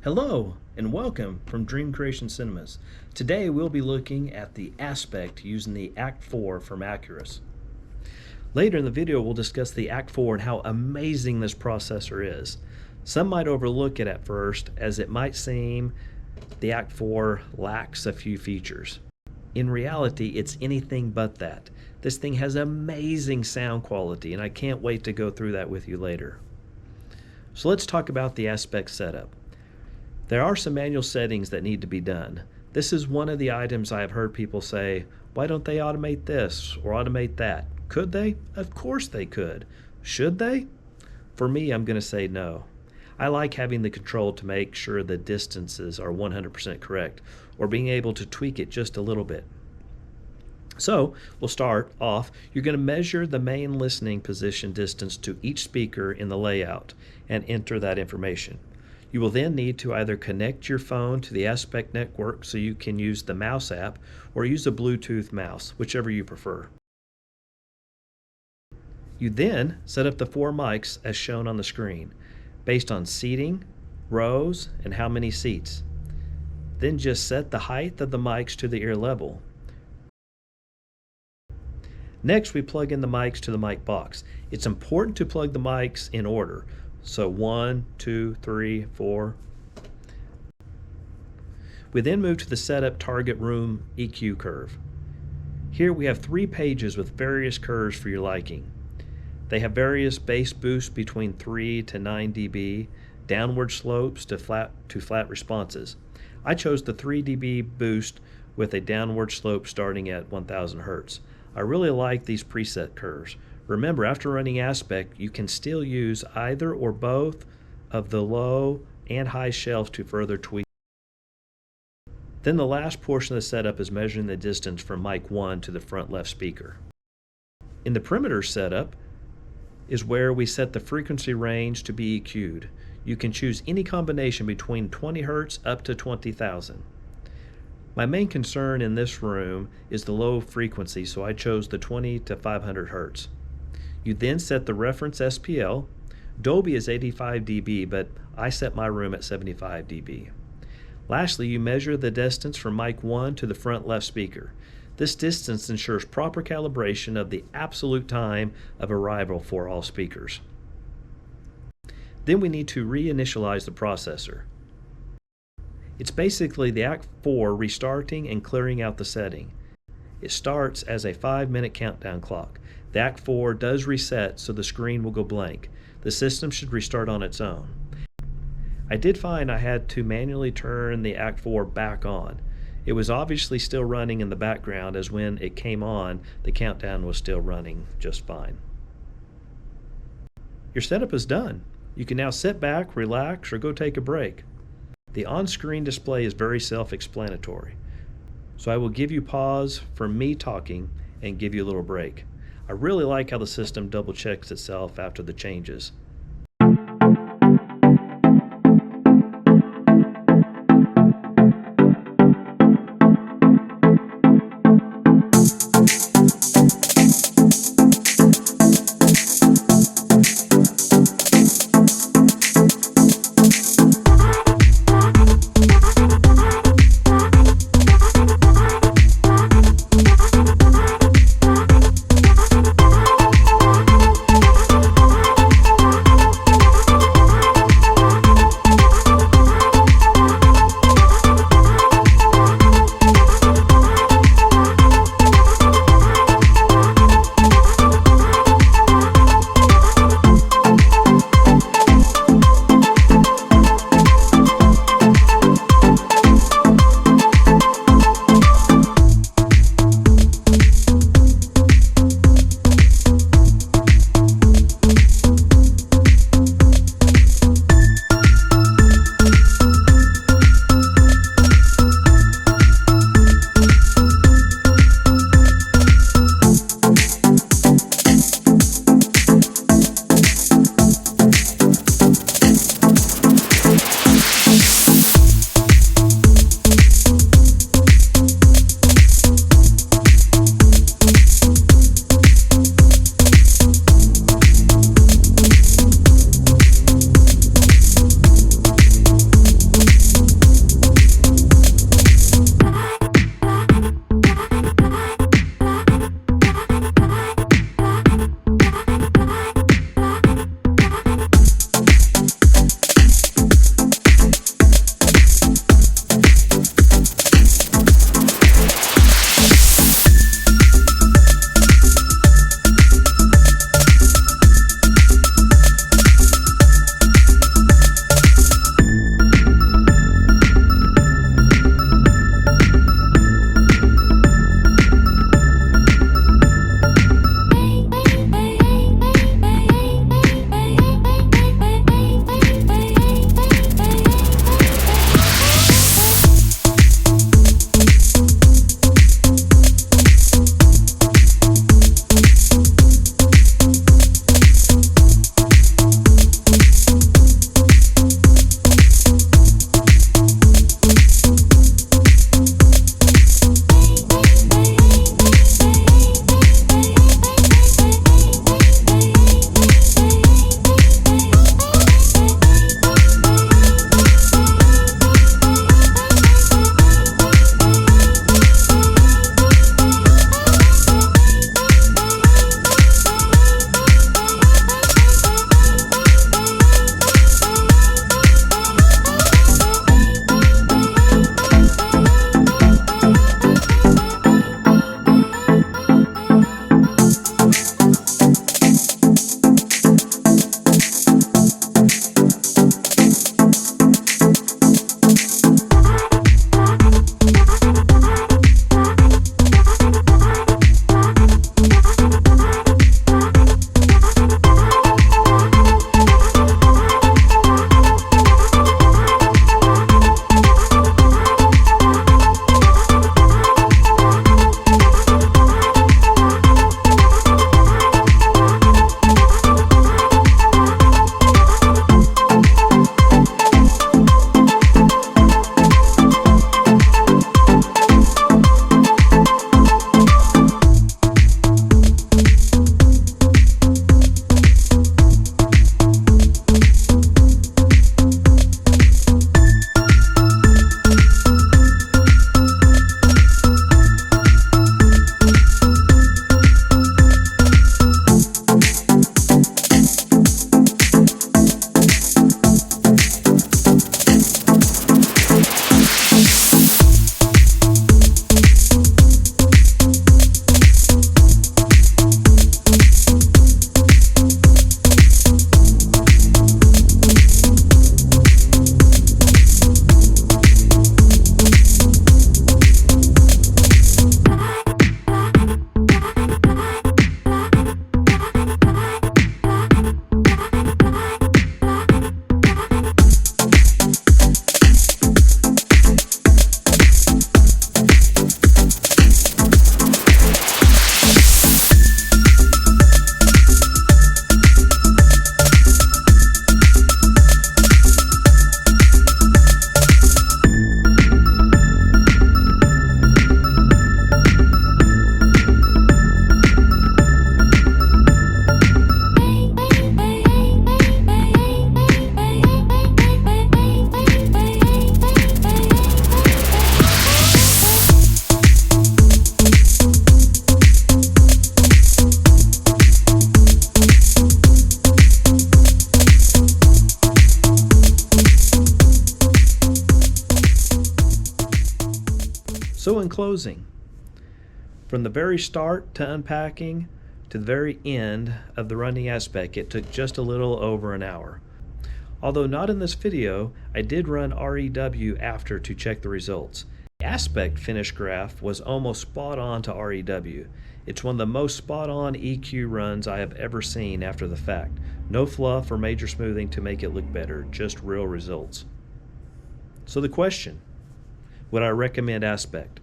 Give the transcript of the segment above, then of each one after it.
Hello and welcome from Dream Creation Cinemas. Today we'll be looking at the ASPEQT using the ACT4 from Acurus. Later in the video we'll discuss the ACT4 and how amazing this processor is. Some might overlook it at first as it might seem the ACT4 lacks a few features. In reality it's anything but that. This thing has amazing sound quality and I can't wait to go through that with you later. So let's talk about the ASPEQT setup. There are some manual settings that need to be done. This is one of the items I have heard people say, why don't they automate this or automate that? Could they? Of course they could. Should they? For me, I'm going to say no. I like having the control to make sure the distances are 100% correct or being able to tweak it just a little bit. So we'll start off. You're going to measure the main listening position distance to each speaker in the layout and enter that information. You will then need to either connect your phone to the ASPEQT network so you can use the mouse app or use a Bluetooth mouse, whichever you prefer. You then set up the 4 mics as shown on the screen based on seating, rows, and how many seats. Then just set the height of the mics to the ear level. Next, we plug in the mics to the mic box. It's important to plug the mics in order. So 1, 2, 3, 4. We then move to the setup target room EQ curve. Here we have 3 pages with various curves for your liking. They have various bass boosts between 3 to 9 dB, downward slopes to flat responses. I chose the 3 dB boost with a downward slope starting at 1000 Hz. I really like these preset curves. Remember, after running ASPEQT, you can still use either or both of the low and high shelves to further tweak. Then the last portion of the setup is measuring the distance from mic 1 to the front left speaker. In the perimeter setup is where we set the frequency range to be EQ'd. You can choose any combination between 20 Hz up to 20,000. My main concern in this room is the low frequency, so I chose the 20 to 500 Hz. You then set the reference SPL. Dolby is 85 dB, but I set my room at 75 dB. Lastly, you measure the distance from mic 1 to the front left speaker. This distance ensures proper calibration of the absolute time of arrival for all speakers. Then we need to reinitialize the processor. It's basically the ACT4 restarting and clearing out the setting. It starts as a 5-minute countdown clock. The ACT4 does reset, so the screen will go blank. The system should restart on its own. I did find I had to manually turn the ACT4 back on. It was obviously still running in the background, as when it came on, the countdown was still running just fine. Your setup is done. You can now sit back, relax, or go take a break. The on-screen display is very self-explanatory. So I will give you pause for me talking and give you a little break. I really like how the system double checks itself after the changes. So in closing, from the very start to unpacking to the very end of the running ASPEQT, it took just a little over an hour. Although not in this video, I did run REW after to check the results. The ASPEQT finish graph was almost spot on to REW. It's one of the most spot on EQ runs I have ever seen after the fact. No fluff or major smoothing to make it look better, just real results. So the question, would I recommend ASPEQT?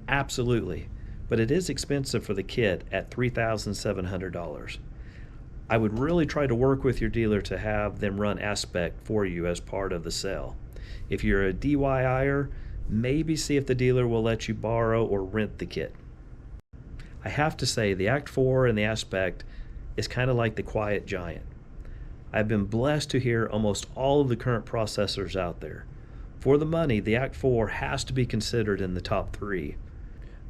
Absolutely, but it is expensive for the kit at $3,700. I would really try to work with your dealer to have them run ASPEQT for you as part of the sale. If you're a DIYer, maybe see if the dealer will let you borrow or rent the kit. I have to say, the Act 4 and the ASPEQT is kind of like the quiet giant. I've been blessed to hear almost all of the current processors out there. For the money, the Act 4 has to be considered in the top 3.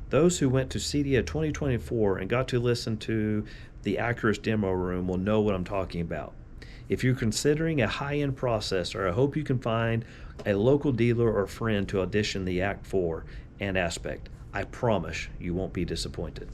Those who went to CEDIA 2024 and got to listen to the Acurus demo room will know what I'm talking about. If you're considering a high-end processor, I hope you can find a local dealer or friend to audition the Act 4 and ASPEQT. I promise you won't be disappointed.